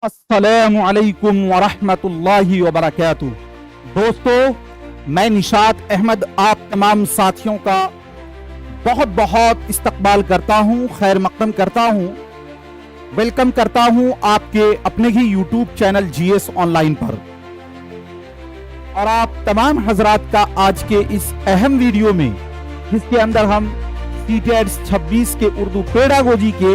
अस्सलामु अलैकुम वरहमतुल्लाहि वबरकातुह। दोस्तों, मैं निशात अहमद आप तमाम साथियों का बहुत बहुत इस्तकबाल करता हूं, खैर मकदम करता हूं, वेलकम करता हूं आपके अपने ही यूट्यूब चैनल जीएस ऑनलाइन पर। और आप तमाम हजरात का आज के इस अहम वीडियो में, जिसके अंदर हम सीटेट 26 के उर्दू पेडागोजी के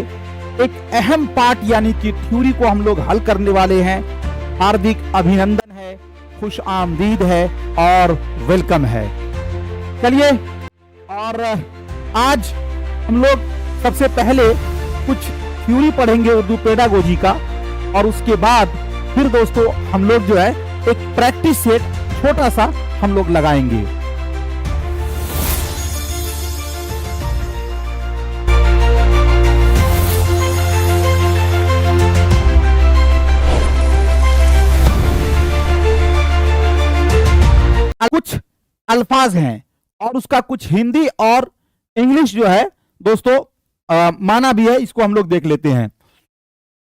एक अहम पार्ट यानी कि थ्योरी को हम लोग हल करने वाले हैं। हार्दिक अभिनंदन है, खुश आमदीद है और वेलकम है। चलिए, और आज हम लोग सबसे पहले कुछ थ्योरी पढ़ेंगे उर्दू पेडागोजी का, और उसके बाद फिर दोस्तों हम लोग जो है एक प्रैक्टिस सेट छोटा सा हम लोग लगाएंगे। कुछ अल्फाज हैं और उसका कुछ हिंदी और इंग्लिश जो है दोस्तों माना भी है, इसको हम लोग देख लेते हैं।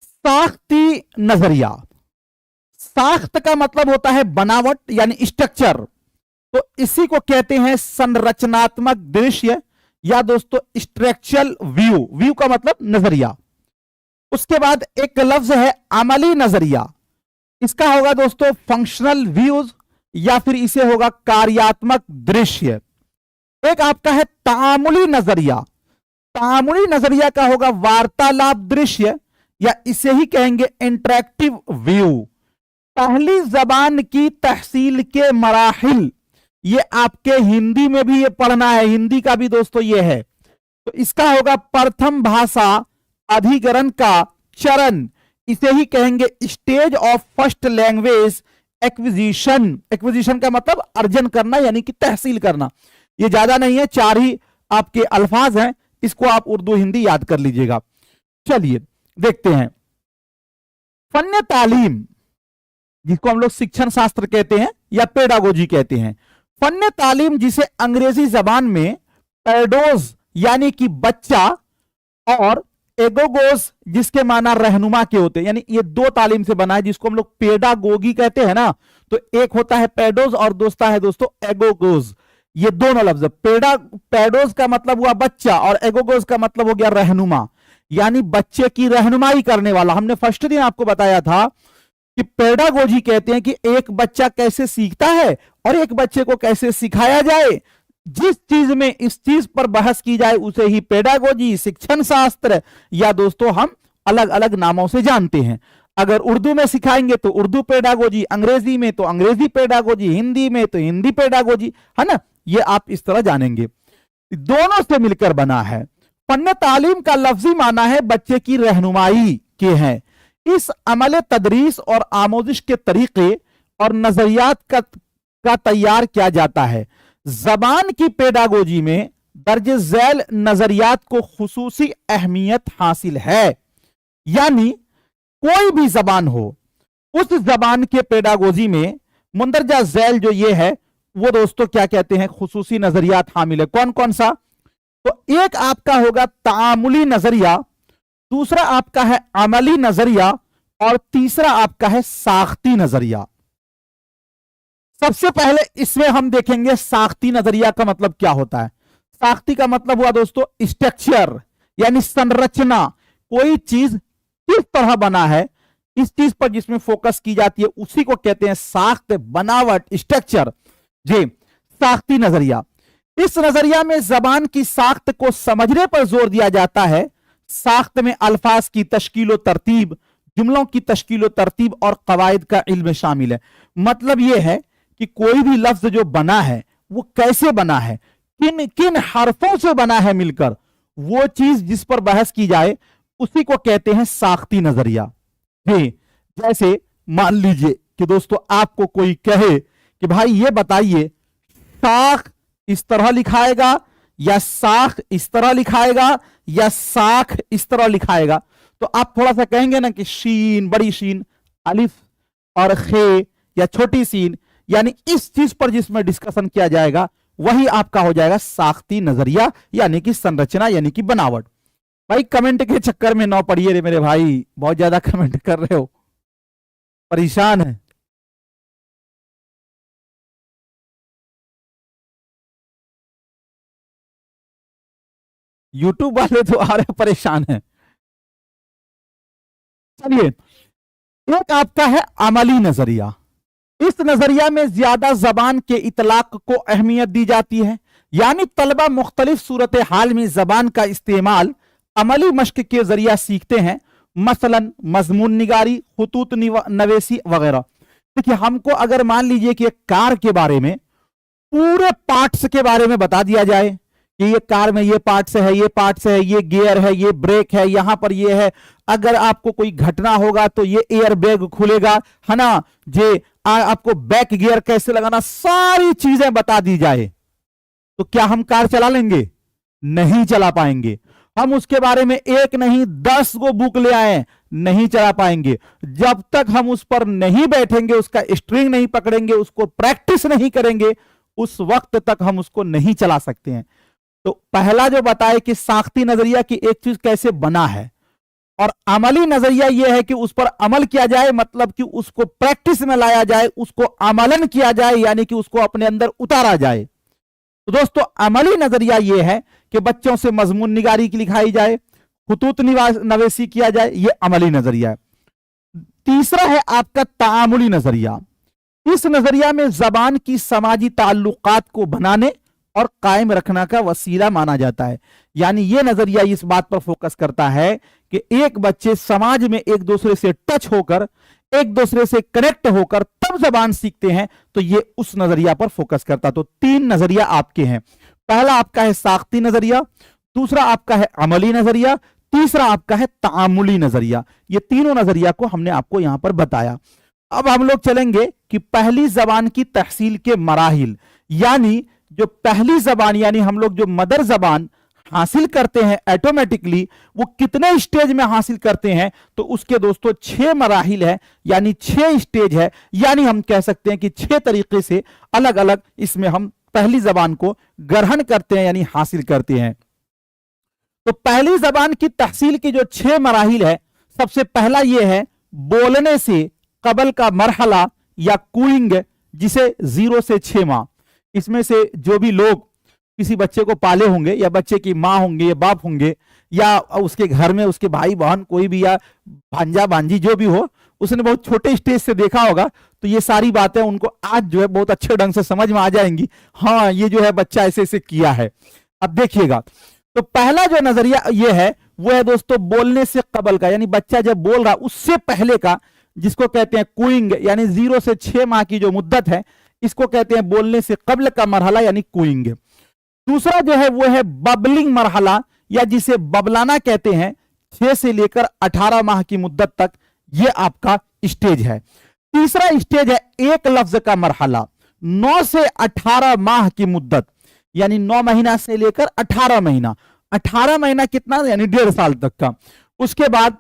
साख्ती नजरिया। साख्त का मतलब होता है बनावट यानी स्ट्रक्चर, तो इसी को कहते हैं संरचनात्मक दृश्य या दोस्तों स्ट्रक्चरल व्यू। व्यू का मतलब नजरिया। उसके बाद एक लफ्ज है अमली नजरिया, इसका होगा दोस्तों फंक्शनल व्यूज या फिर इसे होगा कार्यात्मक दृश्य। एक आपका है तामुली नजरिया। तामुली नजरिया का होगा वार्तालाप दृश्य या इसे ही कहेंगे इंटरेक्टिव व्यू। पहली जबान की तहसील के मराहिल, ये आपके हिंदी में भी ये पढ़ना है, हिंदी का भी दोस्तों ये है, तो इसका होगा प्रथम भाषा अधिग्रहण का चरण, इसे ही कहेंगे stage of first language acquisition. Acquisition का मतलब अर्जन करना यानी कि तहसील करना। ये ज्यादा नहीं है, चार ही आपके अल्फाज हैं, इसको आप उर्दू हिंदी याद कर लीजिएगा। चलिए देखते हैं। फन्ने तालीम, जिसको हम लोग शिक्षण शास्त्र कहते हैं या पेडागोजी कहते हैं। फन्ने तालीम जिसे अंग्रेजी जबान में पैडोज यानी कि बच्चा और एगोगोज जिसके माना रहनुमा के होते हैं, यानी ये दो तालीम से बना है, जिसको हम लोग पेडागोगी कहते हैं ना, तो एक होता है पैडोज और दूसरा है दोस्तों एगोगोज। ये दोनों लफ्ज, पैडोज का मतलब हुआ बच्चा और एगोगोज का मतलब हो गया रहनुमा, यानी बच्चे की रहनुमाई करने वाला। हमने फर्स्ट दिन आपको बताया था कि पेडागोजी कहते हैं कि एक बच्चा कैसे सीखता है और एक बच्चे को कैसे सिखाया जाए। जिस चीज में इस चीज पर बहस की जाए उसे ही पेडागोजी, शिक्षण शास्त्र या दोस्तों हम अलग अलग नामों से जानते हैं। अगर उर्दू में सिखाएंगे तो उर्दू पेडागोजी, अंग्रेजी में तो अंग्रेजी पेडागोजी, हिंदी में तो हिंदी पेडागोजी, है ना। ये आप इस तरह जानेंगे, दोनों से मिलकर बना है। फन्ने तालीम का लफ्जी माना है बच्चे की रहनुमाई के हैं। इस अमल तदरीस और आमोजिश के तरीके और नजरियात का तैयार किया जाता है। जबान की पेडागोजी में दर्ज झैल नजरियात को खुसूसी अहमियत हासिल है, यानी कोई भी जबान हो, उस जबान के पेडागोजी में मुंदरजा झैल जो ये है वो दोस्तों क्या कहते हैं, खुसूसी नजरियात हामिल है। कौन कौन सा? तो एक आपका होगा तामुली नजरिया, दूसरा आपका है अमली नजरिया और तीसरा आपका है साख्ती नजरिया। सबसे पहले इसमें हम देखेंगे साख्ती नजरिया का मतलब क्या होता है। साख्ती का मतलब हुआ दोस्तों स्ट्रक्चर यानी संरचना। कोई चीज किस तरह बना है, इस चीज पर जिसमें फोकस की जाती है उसी को कहते हैं साख्त, बनावट, स्ट्रक्चर। जी, साख्ती नजरिया। इस नजरिया में जबान की साख्त को समझने पर जोर दिया जाता है। साख्त में अल्फाज की तश्कील तरतीब, जुमलों की तश्कील तरतीब और कवायद का इल्म शामिल है। मतलब यह है कि कोई भी लफ्ज जो बना है वो कैसे बना है, किन किन हरफों से बना है मिलकर, वो चीज जिस पर बहस की जाए उसी को कहते हैं साख्ती नजरिया। जी, जैसे मान लीजिए कि दोस्तों आपको कोई कहे कि भाई ये बताइए साख इस तरह लिखाएगा या साख इस तरह लिखाएगा या साख इस तरह लिखाएगा, तो आप थोड़ा सा कहेंगे ना कि शीन, बड़ी शीन, अलिफ और खे या छोटी सीन, यानी इस चीज पर जिसमें डिस्कशन किया जाएगा वही आपका हो जाएगा साख्ती नजरिया यानी कि संरचना यानी कि बनावट। भाई कमेंट के चक्कर में ना पड़िए रे मेरे भाई, बहुत ज्यादा कमेंट कर रहे हो। परेशान है। यूट्यूब वाले तो आ रहे परेशान है। चलिए, एक आपका है अमली नजरिया। इस नजरिया में ज्यादा जबान के इतलाक को अहमियत दी जाती है, यानी तलबा मुख्तलिफ सूरत हाल में जबान का इस्तेमाल अमली मश्क के जरिया सीखते हैं, मसलन मजमून निगारी, खुतूत नवेसी वगैरह। देखिए, हमको अगर मान लीजिए कि एक कार के बारे में पूरे पार्ट्स के बारे में बता दिया जाए कि ये कार में ये पार्ट्स है, ये पार्ट्स है, ये गियर है, ये ब्रेक है, यहां पर ये है, अगर आपको कोई घटना होगा तो ये एयर बैग खुलेगा, है ना, जे आपको बैक गियर कैसे लगाना, सारी चीजें बता दी जाए, तो क्या हम कार चला लेंगे? नहीं चला पाएंगे। हम उसके बारे में एक नहीं 10 गो बुक ले आए, नहीं चला पाएंगे। जब तक हम उस पर नहीं बैठेंगे, उसका स्ट्रिंग नहीं पकड़ेंगे, उसको प्रैक्टिस नहीं करेंगे, उस वक्त तक हम उसको नहीं चला सकते हैं। तो पहला जो बताए कि साख्ती नजरिया की एक चीज कैसे बना है, और अमली नजरिया यह है कि उस पर अमल किया जाए, मतलब कि उसको प्रैक्टिस में लाया जाए, उसको अमलन किया जाए, यानी कि उसको अपने अंदर उतारा जाए। तो दोस्तों, अमली नजरिया यह है कि बच्चों से मजमून निगारी की लिखाई जाए, खुतूत नवेसी किया जाए, यह अमली नजरिया है। तीसरा है आपका तामुली नजरिया। इस नजरिया में जबान की समाजी ताल्लुकात को बनाने और कायम रखना का वसीला माना जाता है। यानी यह नजरिया इस बात पर फोकस करता है कि एक बच्चे समाज में एक दूसरे से टच होकर, एक दूसरे से कनेक्ट होकर तब जबान सीखते हैं, तो ये उस नजरिया पर फोकस करता। तो 3 नजरिया आपके हैं। पहला आपका है साख्ती नजरिया, दूसरा आपका है अमली नजरिया, तीसरा आपका है तामुली नजरिया। ये तीनों नजरिया को हमने आपको यहां पर बताया। अब हम लोग चलेंगे कि पहली जबान की तहसील के मराहिल, यानी जो पहली जबान, यानी हम लोग जो मदर जबान हासिल करते हैं ऑटोमेटिकली, वो कितने स्टेज में हासिल करते हैं, तो उसके दोस्तों 6 मराहिल है, यानी 6 स्टेज है। यानी हम कह सकते हैं कि 6 तरीके से अलग अलग इसमें हम पहली जबान को ग्रहण करते हैं, यानी हासिल करते हैं। तो पहली जबान की तहसील की जो 6 मराहिल है, सबसे पहला यह है बोलने से कबल का मरहला या कूइंग, जिसे 0 से 6 माह। इसमें से जो भी लोग किसी बच्चे को पाले होंगे, या बच्चे की माँ होंगे या बाप होंगे, या उसके घर में उसके भाई बहन कोई भी, या भांजा भांजी जो भी हो, उसने बहुत छोटे स्टेज से देखा होगा, तो ये सारी बातें उनको आज जो है बहुत अच्छे ढंग से समझ में आ जाएंगी। हाँ, ये जो है बच्चा ऐसे ऐसे किया है। अब देखिएगा, तो पहला जो नजरिया ये है वो है दोस्तों बोलने से कबल का, यानी बच्चा जब बोल रहा उससे पहले का, जिसको कहते हैं कूइंग, यानी 0 से 6 माह की जो मुद्दत है, इसको कहते हैं बोलने से कबल का मरहला, यानी कूइंग। दूसरा जो है वो है बबलिंग मरहला, या जिसे बबलाना कहते हैं, 6 से लेकर 18 माह की मुद्दत तक ये आपका स्टेज है। तीसरा स्टेज है एक लफ्ज का मरहला, 9 से 18 माह की मुद्दत, यानी 9 महीना से लेकर 18 महीना। 18 महीना कितना, यानी 1.5 साल तक का। उसके बाद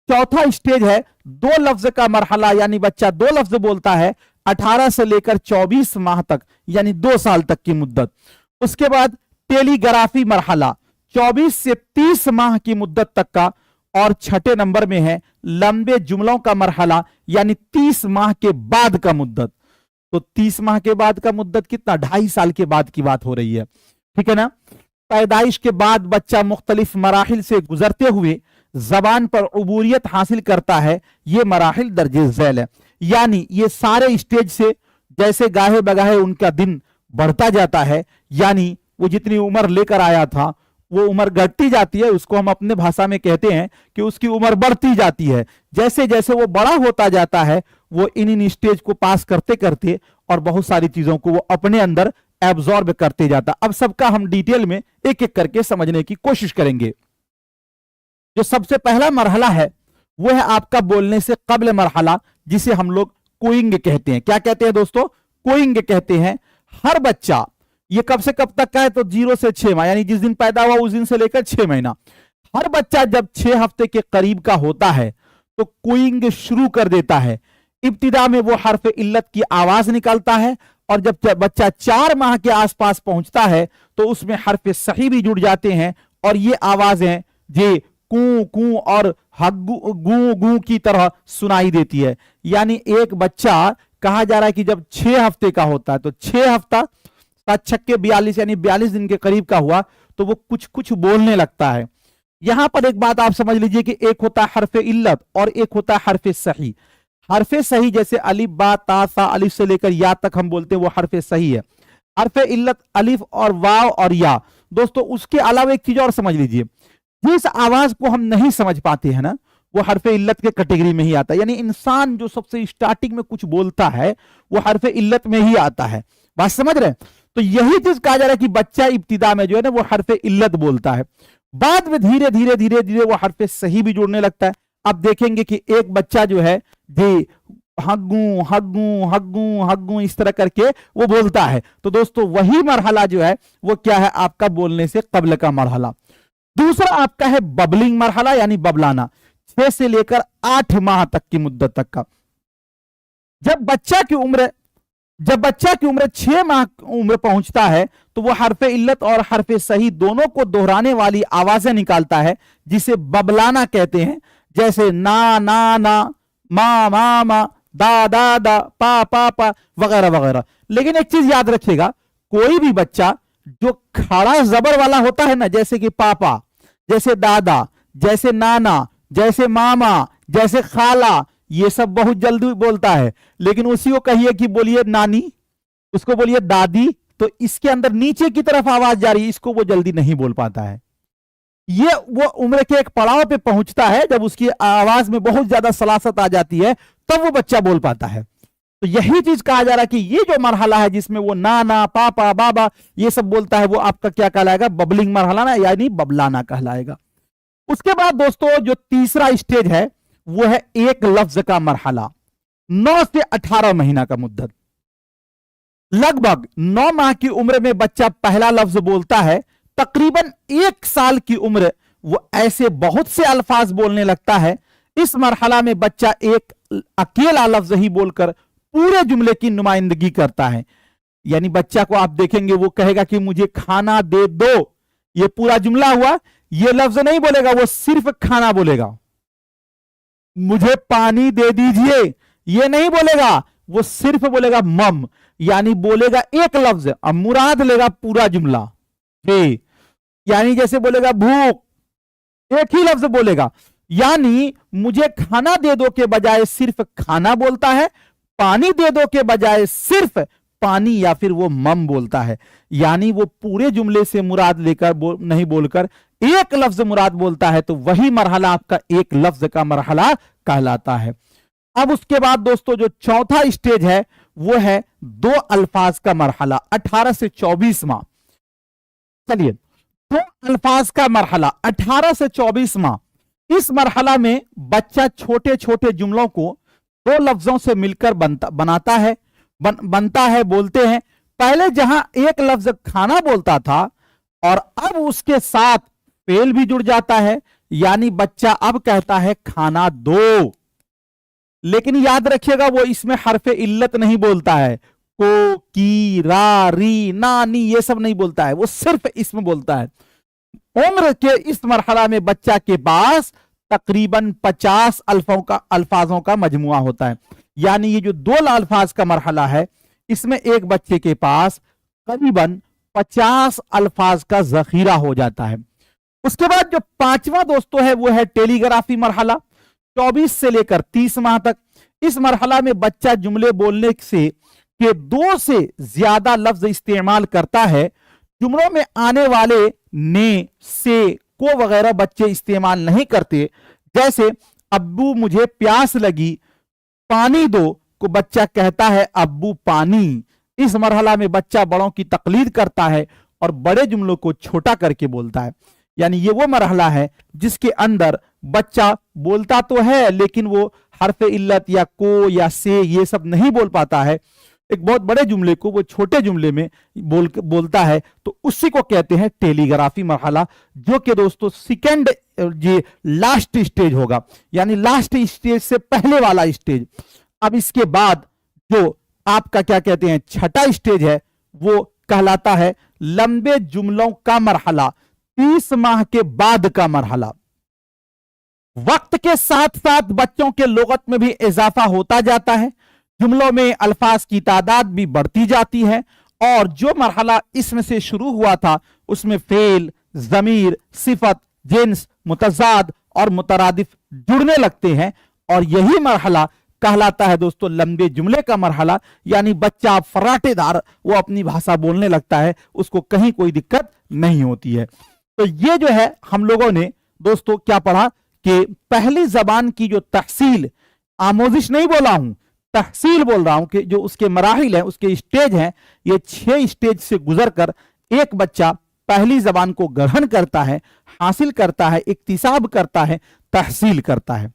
चौथा स्टेज है 2 लफ्ज का मरहला, यानी बच्चा 2 लफ्ज बोलता है 18 से लेकर 24 माह तक, यानी 2 साल तक की मुद्दत। उसके बाद टेलीग्राफी मरहला 24 से 30 माह की मुद्दत तक का। और छठे नंबर में है लंबे जुमलों का मरहला, यानी 30 माह के बाद का मुद्दत। तो 30 माह के बाद का मुद्दत कितना, 2.5 साल के बाद की बात हो रही है, ठीक है ना। पैदाइश के बाद बच्चा मुख्तलिफ मराहिल से गुजरते हुए जबान पर उबूरियत हासिल करता है, ये मराहिल दर्जे झैल है। यानी ये सारे स्टेज से जैसे गाहे बगाहे उनका दिन बढ़ता जाता है, यानी वो जितनी उम्र लेकर आया था वो उम्र घटती जाती है, उसको हम अपने भाषा में कहते हैं कि उसकी उम्र बढ़ती जाती है। जैसे जैसे वो बड़ा होता जाता है, वो इन स्टेज को पास करते करते और बहुत सारी चीजों को वो अपने अंदर एब्जॉर्ब करते जाता। अब सबका हम डिटेल में एक एक करके समझने की कोशिश करेंगे। जो सबसे पहला मरहला है वो है आपका बोलने से कबल मरहला, जिसे हम लोग कोइंग कहते हैं। क्या कहते हैं दोस्तों, कोइंग कहते हैं। हर बच्चा, ये कब से कब तक का है, तो 0 से 6 माह, यानी जिस दिन पैदा हुआ उस दिन से लेकर 6 महीना। हर बच्चा जब 6 हफ्ते के करीब का होता है तो कोइंग शुरू कर देता है। इब्तिदा में वो हर्फ इल्लत की आवाज निकालता है, और जब बच्चा 4 माह के आसपास पहुंचता है तो उसमें हर्फ सही भी जुड़ जाते हैं, और ये आवाजें जे कू कू और हग्गू गू गू की तरह सुनाई देती है। यानी एक बच्चा कहा जा रहा है कि जब 6 हफ्ते का होता है तो 6 हफ्ता 7 6 42 यानी 42 दिन के करीब का हुआ तो वो कुछ कुछ बोलने लगता है। यहां पर एक बात आप समझ लीजिए कि एक होता है हरफ इल्लत और एक होता है हरफ सही। हरफ सही जैसे अलिफ बा ता सा अलिफ से लेकर या तक हम बोलते हैं वो हरफ सही है। हरफ इल्लत अलिफ और वाव और या। दोस्तों उसके अलावा एक चीज और समझ लीजिए, जिस आवाज को हम नहीं समझ पाते हैं ना वो हरफ इल्लत के कैटेगरी में ही आता है। यानी इंसान जो सबसे स्टार्टिंग में कुछ बोलता है वो हरफ इल्लत में ही आता है। बात समझ रहे हैं? तो यही चीज कहा जा रहा है कि बच्चा इब्तिदा में जो है ना वो हरफ इल्लत बोलता है, बाद में धीरे धीरे धीरे धीरे वो हरफ सही भी जुड़ने लगता है। अब देखेंगे कि एक बच्चा जो है जी हग्गू हग्गू हग्गू हग्गू इस तरह करके वो बोलता है। तो दोस्तों वही मरहला जो है वो क्या है आपका बोलने से कबल का मरहला। दूसरा आपका है बबलिंग मरहला यानी बबलाना, 6 से लेकर 8 माह तक की मुद्दत तक का। जब बच्चा की उम्र 6 माह उम्र पहुंचता है तो वो हरफ इल्लत और हरफ सही दोनों को दोहराने वाली आवाजें निकालता है जिसे बबलाना कहते हैं। जैसे ना ना ना, मा मा मा, दा दा दा, पा पा वगैरह वगैरह। लेकिन एक चीज याद रखिएगा, कोई भी बच्चा जो खड़ा जबर वाला होता है ना, जैसे कि पापा, जैसे दादा, जैसे नाना, जैसे मामा, जैसे खाला, ये सब बहुत जल्दी बोलता है। लेकिन उसी को कहिए कि बोलिए नानी, उसको बोलिए दादी, तो इसके अंदर नीचे की तरफ आवाज जा रही है, इसको वो जल्दी नहीं बोल पाता है। ये वो उम्र के एक पड़ाव पे पहुंचता है जब उसकी आवाज में बहुत ज्यादा सलासत आ जाती है, तब वो बच्चा बोल पाता है। तो यही चीज कहा जा रहा है कि ये जो मरहला है जिसमें वो नाना पापा बाबा ये सब बोलता है वो आपका क्या कहलाएगा, बबलिंग मरहला ना, यानी बबलाना कहलाएगा। उसके बाद दोस्तों जो तीसरा स्टेज है वो है एक लफ्ज का मरहला, 9 से 18 महीना का मुद्दत। लगभग 9 माह की उम्र में बच्चा पहला लफ्ज बोलता है। तकरीबन 1 साल की उम्र वो ऐसे बहुत से अल्फाज बोलने लगता है। इस मरहला में बच्चा एक अकेला लफ्ज ही बोलकर पूरे जुमले की नुमाइंदगी करता है। यानी बच्चा को आप देखेंगे वो कहेगा कि मुझे खाना दे दो, ये पूरा जुमला हुआ, ये लफ्ज नहीं बोलेगा, वो सिर्फ खाना बोलेगा। मुझे पानी दे दीजिए, ये नहीं बोलेगा, वो सिर्फ बोलेगा मम, यानी बोलेगा एक लफ्ज, अब मुराद लेगा पूरा जुमला। यानी जैसे बोलेगा भूख, एक ही लफ्ज बोलेगा। यानी मुझे खाना दे दो के बजाय सिर्फ खाना बोलता है, पानी दे दो के बजाय सिर्फ पानी या फिर वो मम बोलता है। यानी वो पूरे जुमले से मुराद लेकर नहीं बोलकर एक लफ्ज मुराद बोलता है। तो वही मरहला आपका एक लफ्ज का मरहला कहलाता है। अब उसके बाद दोस्तों जो चौथा स्टेज है वो है 2 अल्फाज का मरहला, 18 से 24 माह। चलिए 2 अल्फाज का मरहला 18 से 24 माह, इस मरहला में बच्चा छोटे छोटे जुमलों को 2 लफ्जों से मिलकर बनाता है, बनता है, बोलते हैं। पहले जहां एक लफ्ज खाना बोलता था और अब उसके साथ फेल भी जुड़ जाता है, यानी बच्चा अब कहता है खाना दो। लेकिन याद रखिएगा वो इसमें हरफ इल्लत नहीं बोलता है, को, की, रा, री, ना, नी ये सब नहीं बोलता है, वो सिर्फ इसमें बोलता है। उम्र के इस मरहला में बच्चा के पास तकरीबन 50 अल्फाजों का मजमुआ होता है। यानी ये जो 2 अल्फाज का मरहला है इसमें एक बच्चे के पास करीबन 50 अल्फाज का जखीरा हो जाता है। उसके बाद जो 5वां दोस्तों है वो है टेलीग्राफी मरहला, 24 से लेकर 30 माह तक। इस मरहला में बच्चा जुमले बोलने से के 2 से ज्यादा लफ्ज इस्तेमाल करता है। जुमलों में आने वाले ने, से, को वगैरह बच्चे इस्तेमाल नहीं करते। जैसे अब्बू मुझे प्यास लगी, पानी दो को बच्चा कहता है अब्बू पानी। इस मरहला में बच्चा बड़ों की तकलीद करता है और बड़े जुमलों को छोटा करके बोलता है। यानी ये वो मरहला है जिसके अंदर बच्चा बोलता तो है लेकिन वो हरफ इल्लत या को या से ये सब नहीं बोल पाता है। एक बहुत बड़े जुमले को वो छोटे जुमले में बोलता है, तो उसी को कहते हैं टेलीग्राफी मरहला, जो कि दोस्तों सेकंड ये लास्ट स्टेज होगा, यानी लास्ट स्टेज से पहले वाला स्टेज। अब इसके बाद जो आपका क्या कहते हैं छठा स्टेज है वो कहलाता है लंबे जुमलों का मरहला, 30 माह के बाद का मरहला। वक्त के साथ साथ बच्चों के लुगत में भी इजाफा होता जाता है, जुमलों में अल्फाज की तादाद भी बढ़ती जाती है, और जो मरहला इसमें से शुरू हुआ था उसमें फेल, जमीर, सिफत, जिन्स, मुतजाद और मुतरादिफ जुड़ने लगते हैं, और यही मरहला कहलाता है दोस्तों लंबे जुमले का मरहला। यानी बच्चा फराटेदार वो अपनी भाषा बोलने लगता है, उसको कहीं कोई दिक्कत नहीं होती है। तो ये जो है हम लोगों ने दोस्तों क्या पढ़ा कि पहली जबान की जो तहसील, आमोजिश नहीं बोला हूं, तहसील बोल रहा हूं, कि जो उसके मराहिल हैं, उसके स्टेज हैं, ये 6 स्टेज से गुजरकर एक बच्चा पहली जबान को ग्रहण करता है, हासिल करता है, इक्तिसाब करता है, तहसील करता है।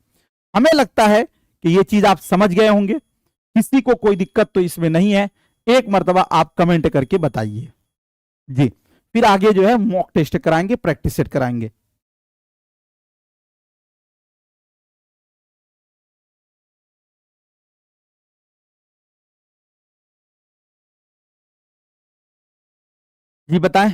हमें लगता है कि ये चीज आप समझ गए होंगे, किसी को कोई दिक्कत तो इसमें नहीं है। एक मर्तबा आप कमेंट करके बताइए जी, फिर आगे जो है मॉक टेस्ट कराएंगे, प्रैक्टिस सेट कराएंगे। जी बताएं।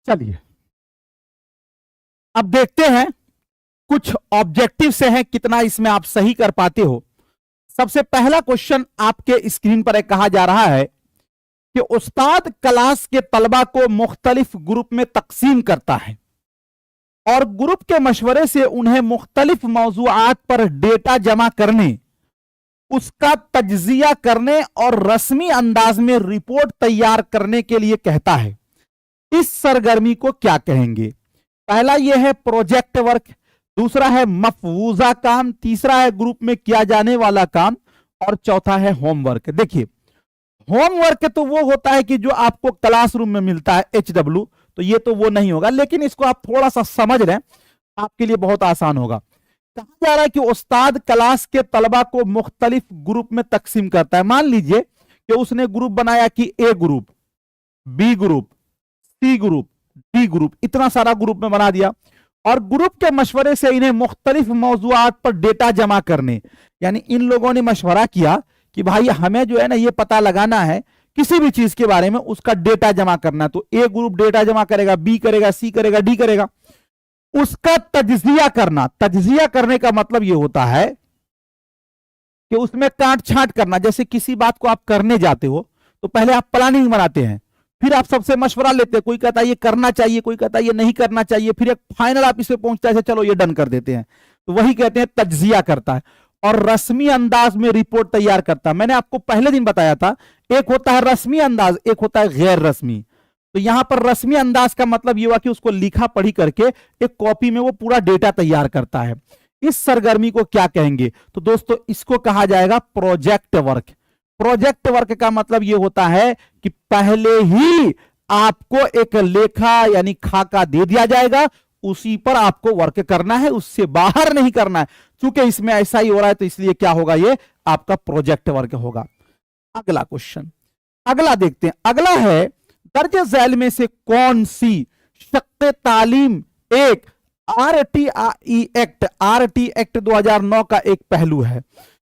चलिए अब देखते हैं कुछ ऑब्जेक्टिव से है, कितना इसमें आप सही कर पाते हो। सबसे पहला क्वेश्चन आपके स्क्रीन पर कहा जा रहा है कि उस्ताद क्लास के तलबा को मुख्तलिफ ग्रुप में तकसीम करता है और ग्रुप के मशवरे से उन्हें मुख्तलिफ मौजूआत पर डेटा जमा करने, उसका तज्जिया करने और रस्मी अंदाज में रिपोर्ट तैयार करने के लिए कहता है। इस सरगर्मी को क्या कहेंगे? पहला यह है प्रोजेक्ट वर्क, दूसरा है मफवूजा काम, तीसरा है ग्रुप में किया जाने वाला काम, और चौथा है होमवर्क। देखिए होमवर्क तो वो होता है कि जो आपको क्लासरूम में मिलता है HW, तो ये तो वो नहीं होगा, लेकिन इसको आप थोड़ा सा समझ लें, आपके लिए बहुत आसान होगा। कहा जा रहा है कि उस्ताद क्लास के तलबा को मुख्तलिफ ग्रुप में तकसीम करता है। मान लीजिए कि उसने ग्रुप बनाया कि A group, B group, C group, D group, इतना सारा ग्रुप में बना दिया, और ग्रुप के मशवरे से इन्हें मुख्तलिफ मौजूआत पर डेटा जमा करने, यानी इन लोगों ने मशवरा किया कि भाई हमें जो है ना ये पता लगाना है किसी भी चीज के बारे में, उसका डेटा जमा करना। तो A ग्रुप डेटा जमा करेगा, B करेगा, C करेगा, D करेगा। उसका तज्जिया करना, तज्जिया करने का मतलब यह होता है कि उसमें काट छांट करना। जैसे किसी बात को आप करने जाते हो तो पहले आप प्लानिंग बनाते हैं, फिर आप सबसे मशवरा लेते हैं, कोई कहता है ये करना चाहिए, कोई कहता है ये नहीं करना चाहिए, फिर एक फाइनल आप इसे पहुंचता है, चलो ये डन कर देते हैं। तो वही कहते हैं तज्जिया करता है। और रस्मी अंदाज में रिपोर्ट तैयार करता है। मैंने आपको पहले दिन बताया था, एक होता है रस्मी अंदाज, एक होता है गैर रस्मी। तो यहां पर रस्मी अंदाज का मतलब यह हुआ कि उसको लिखा पढ़ी करके एक कॉपी में वो पूरा डेटा तैयार करता है। इस सरगर्मी को क्या कहेंगे? तो दोस्तों इसको कहा जाएगा प्रोजेक्ट वर्क। प्रोजेक्ट वर्क का मतलब यह होता है कि पहले ही आपको एक लेखा यानी खाका दे दिया जाएगा, उसी पर आपको वर्क करना है, उससे बाहर नहीं करना है। चूंकि इसमें ऐसा ही हो रहा है तो इसलिए क्या होगा, ये आपका प्रोजेक्ट वर्क होगा। अगला क्वेश्चन, अगला देखते हैं। अगला है दर्ज झैल में से कौन सी शक्क़े तालीम एक आरटी एक्ट 2009 का एक पहलू है,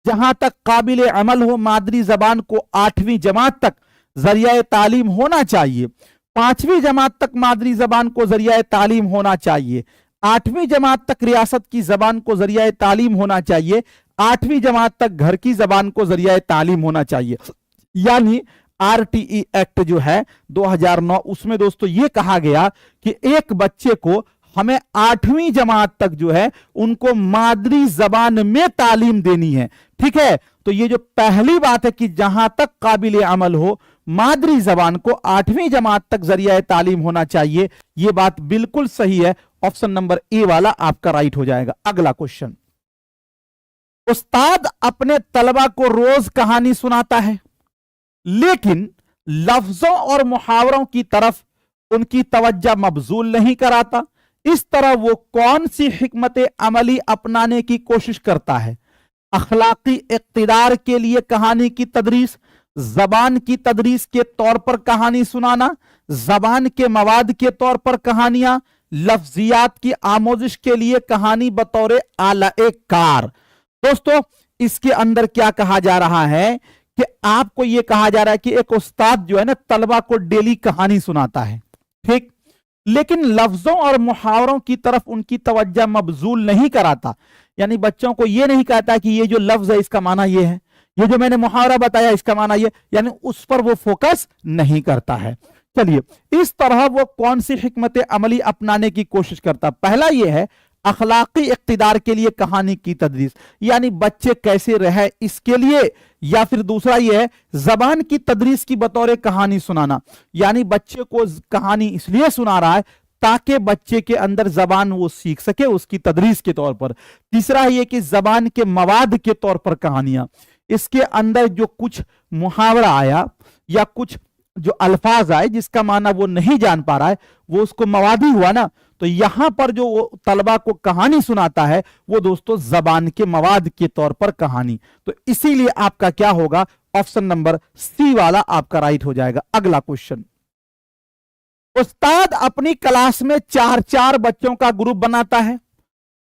जहां तक काबिल अमल हो मादरी जबान को 8वीं जमात तक जरिया तालीम होना चाहिए, 5वीं जमात तक मादरी जबान को जरिया तालीम होना चाहिए, 8वीं जमात तक रियासत की जबान को जरिया तालीम होना चाहिए, 8वीं जमात तक घर की जबान को जरिया तालीम होना चाहिए। यानी RTE एक्ट जो है 2009, उसमें दोस्तों ये कहा गया कि एक बच्चे को हमें 8वीं जमात तक जो है उनको मादरी जबान में तालीम देनी है। ठीक है, तो ये जो पहली बात है कि जहां तक काबिल अमल हो मादरी जबान को 8वीं जमात तक जरिया तालीम होना चाहिए, ये बात बिल्कुल सही है। ऑप्शन नंबर ए वाला आपका राइट हो जाएगा। अगला क्वेश्चन, उस्ताद अपने तलबा को रोज कहानी सुनाता है लेकिन लफ्जों और मुहावरों की तरफ उनकी तवज्जो मबजूल नहीं कराता। इस तरह वो कौन सी हिकमत अमली अपनाने की कोशिश करता है? अखलाकी इक्तिदार के लिए कहानी की तदरीस, जबान की तदरीस के तौर पर कहानी सुनाना, जबान के मवाद के तौर पर कहानियां, लफ्जियात की आमोजिश के लिए कहानी बतौर आला कार। दोस्तों इसके अंदर क्या कहा जा रहा है कि आपको यह कहा जा रहा है कि एक उस्ताद जो है ना तलबा को डेली कहानी सुनाता है, ठीक, लेकिन लफ्जों और मुहावरों की तरफ उनकी तवज्जो मबजूल नहीं कराता। यानी बच्चों को यह नहीं कहता कि ये जो लफ्ज है इसका माना यह है, ये जो मैंने मुहावरा बताया इसका माना ये, यानी उस पर वो फोकस नहीं करता है। चलिए, इस तरह वो कौन सी हिकमत अमली अपनाने की कोशिश करता? पहला ये है अखलाकी इक्तिदार के लिए कहानी की तदरीस, यानी बच्चे कैसे रहे इसके लिए, या फिर दूसरा ये है जबान की तदरीस की बतौर कहानी सुनाना, यानी बच्चे को कहानी इसलिए सुना रहा है ताकि बच्चे के अंदर जबान वो सीख सके उसकी तदरीस के तौर पर। तीसरा ये कि जबान के मवाद के तौर पर कहानियां, इसके अंदर जो कुछ मुहावरा आया या कुछ जो अल्फाज आए जिसका माना वो नहीं जान पा रहा है वो उसको मवादी हुआ ना, तो यहां पर जो तलबा को कहानी सुनाता है वो दोस्तों जबान के मवाद के तौर पर कहानी। तो इसीलिए आपका क्या होगा, ऑप्शन नंबर सी वाला आपका राइट हो जाएगा। अगला क्वेश्चन, उस्ताद अपनी क्लास में 4-4 बच्चों का ग्रुप बनाता है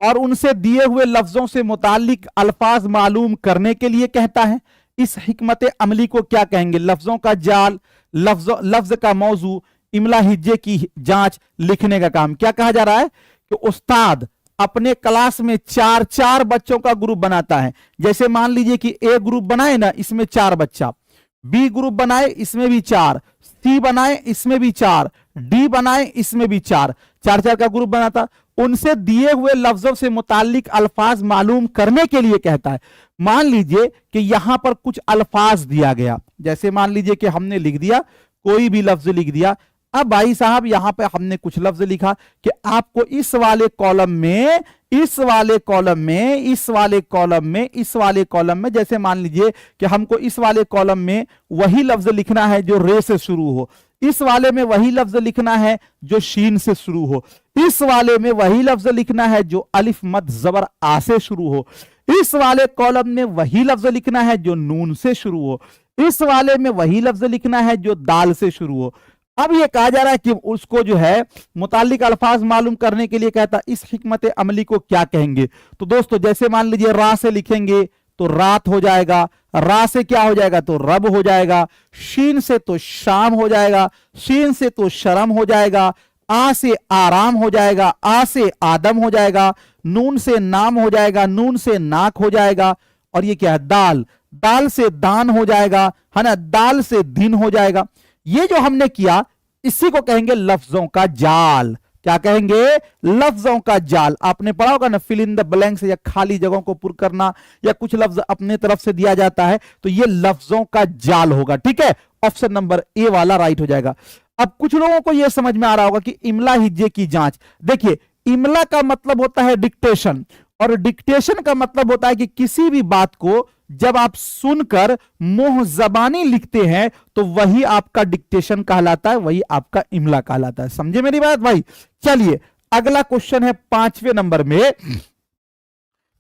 और उनसे दिए हुए लफ्जों से मुतालिक अल्फाज मालूम करने के लिए कहता है। इस हिकमत अमली को क्या कहेंगे? लफ्जों का जाल, लफ्ज का मौजू, इमला हिज्जे की जांच, लिखने का काम। क्या कहा जा रहा है कि उस्ताद अपने क्लास में 4-4 बच्चों का ग्रुप बनाता है। जैसे मान लीजिए कि ए ग्रुप बनाए ना, इसमें 4 बच्चा, बी ग्रुप बनाए इसमें भी 4, सी बनाए इसमें भी 4, डी बनाए इसमें भी 4, 4-4 का ग्रुप बनाता। उनसे दिए हुए लफ्जों से मुतालिक अल्फाज मालूम करने के लिए कहता है। मान लीजिए कि यहां पर कुछ अल्फाज दिया गया, जैसे मान लीजिए कि हमने लिख दिया, कोई भी लफ्ज लिख दिया। अब भाई साहब यहां पे हमने कुछ लफ्ज लिखा कि आपको इस वाले कॉलम में, इस वाले कॉलम में, इस वाले कॉलम में, इस वाले कॉलम में, जैसे मान लीजिए कि हमको इस वाले कॉलम में वही लफ्ज लिखना है जो रे से शुरू हो, इस वाले में वही लफ्ज लिखना है जो शीन से शुरू हो, इस वाले में वही लफ्ज लिखना है जो अलिफ मद जबर आ से शुरू हो, इस वाले कॉलम में वही लफ्ज लिखना है जो नून से शुरू हो, इस वाले में वही लफ्ज लिखना है जो दाल से शुरू हो। अब यह कहा जा रहा है कि उसको जो है मुतालिक अल्फाज मालूम करने के लिए कहता, इस हिकमत अमली को क्या कहेंगे? तो दोस्तों जैसे मान लीजिए रा से लिखेंगे तो रात हो जाएगा, रा से क्या हो जाएगा तो रब हो जाएगा, शीन से तो शाम हो जाएगा, शीन से तो शर्म हो जाएगा, आ से आराम हो जाएगा, आ से आदम हो जाएगा, नून से नाम हो जाएगा, नून से नाक हो जाएगा, और ये क्या है दाल, दाल से दान हो जाएगा, है ना, दाल से दिन हो जाएगा। ये जो हमने किया इसी को कहेंगे लफ्जों का जाल। क्या कहेंगे? लफ्जों का जाल। आपने पढ़ा होगा ना, फिल इन द ब्लैंक्स, या खाली जगहों को पुर करना, या कुछ लफ्ज अपने तरफ से दिया जाता है तो ये लफ्जों का जाल होगा। ठीक है, ऑप्शन नंबर ए वाला राइट हो जाएगा। अब कुछ लोगों को यह समझ में आ रहा होगा कि इमला हिज्जे की जांच। देखिए, इमला का मतलब होता है डिक्टेशन, और डिक्टेशन का मतलब होता है कि किसी भी बात को जब आप सुनकर मुंह जबानी लिखते हैं तो वही आपका डिक्टेशन कहलाता है, वही आपका इमला कहलाता है। समझे मेरी बात भाई? चलिए अगला क्वेश्चन है 5वें नंबर में।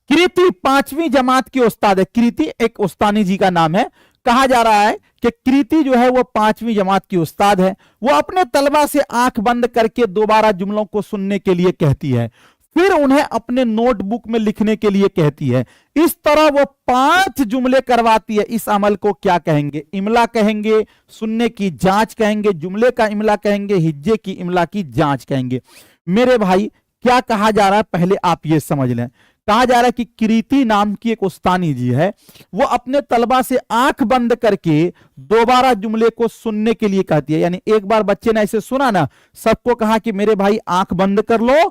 कृति 5वीं जमात की उस्ताद है। कृति एक उस्तानी जी का नाम है। कहा जा रहा है कि कृति जो है वो 5वीं जमात की उस्ताद है। वो अपने तलबा से आंख बंद करके दोबारा जुमलों को सुनने के लिए कहती है, फिर उन्हें अपने नोटबुक में लिखने के लिए कहती है। इस तरह वो 5 जुमले करवाती है। इस अमल को क्या कहेंगे? इमला कहेंगे, सुनने की जांच कहेंगे, जुमले का इमला कहेंगे, हिज्जे की इमला की जांच कहेंगे। मेरे भाई क्या कहा जा रहा है पहले आप ये समझ लें। कहा जा रहा है कि कृति नाम की एक उस्तानी जी है, वो अपने तलबा से आंख बंद करके दोबारा जुमले को सुनने के लिए कहती है। यानी एक बार बच्चे ने ऐसे सुना ना, सबको कहा कि मेरे भाई आंख बंद कर लो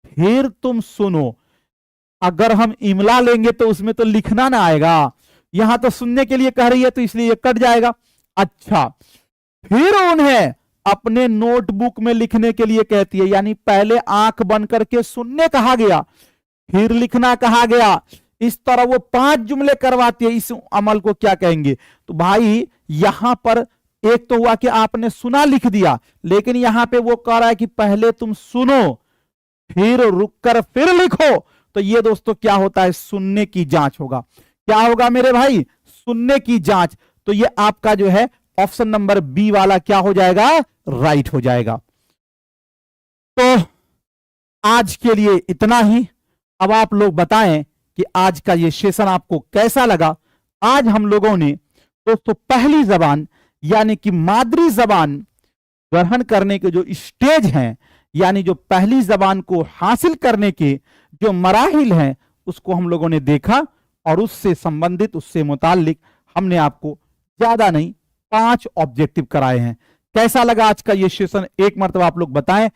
फिर तुम सुनो। अगर हम इमला लेंगे तो उसमें तो लिखना ना आएगा, यहां तो सुनने के लिए कह रही है तो इसलिए ये कट जाएगा। अच्छा, फिर उन्हें अपने नोटबुक में लिखने के लिए कहती है। यानी पहले आंख बंद करके सुनने कहा गया, फिर लिखना कहा गया। इस तरह वो 5 जुमले करवाती है। इस अमल को क्या कहेंगे? तो भाई यहां पर एक तो हुआ कि आपने सुना लिख दिया, लेकिन यहां पे वो कह रहा है कि पहले तुम सुनो फिर रुककर फिर लिखो। तो ये दोस्तों क्या होता है? सुनने की जांच होगा। क्या होगा मेरे भाई? सुनने की जांच। तो ये आपका जो है ऑप्शन नंबर बी वाला क्या हो जाएगा? राइट हो जाएगा। तो आज के लिए इतना ही। अब आप लोग बताएं कि आज का ये सेशन आपको कैसा लगा। आज हम लोगों ने दोस्तों पहली जबान यानी कि मादरी जबान ग्रहण करने के जो स्टेज हैं, यानी जो पहली जबान को हासिल करने के जो मराहिल हैं, उसको हम लोगों ने देखा और उससे संबंधित, उससे मुताल्लिक हमने आपको ज्यादा नहीं 5 ऑब्जेक्टिव कराए हैं। कैसा लगा आज का ये सेशन, एक मर्तबा आप लोग बताएं।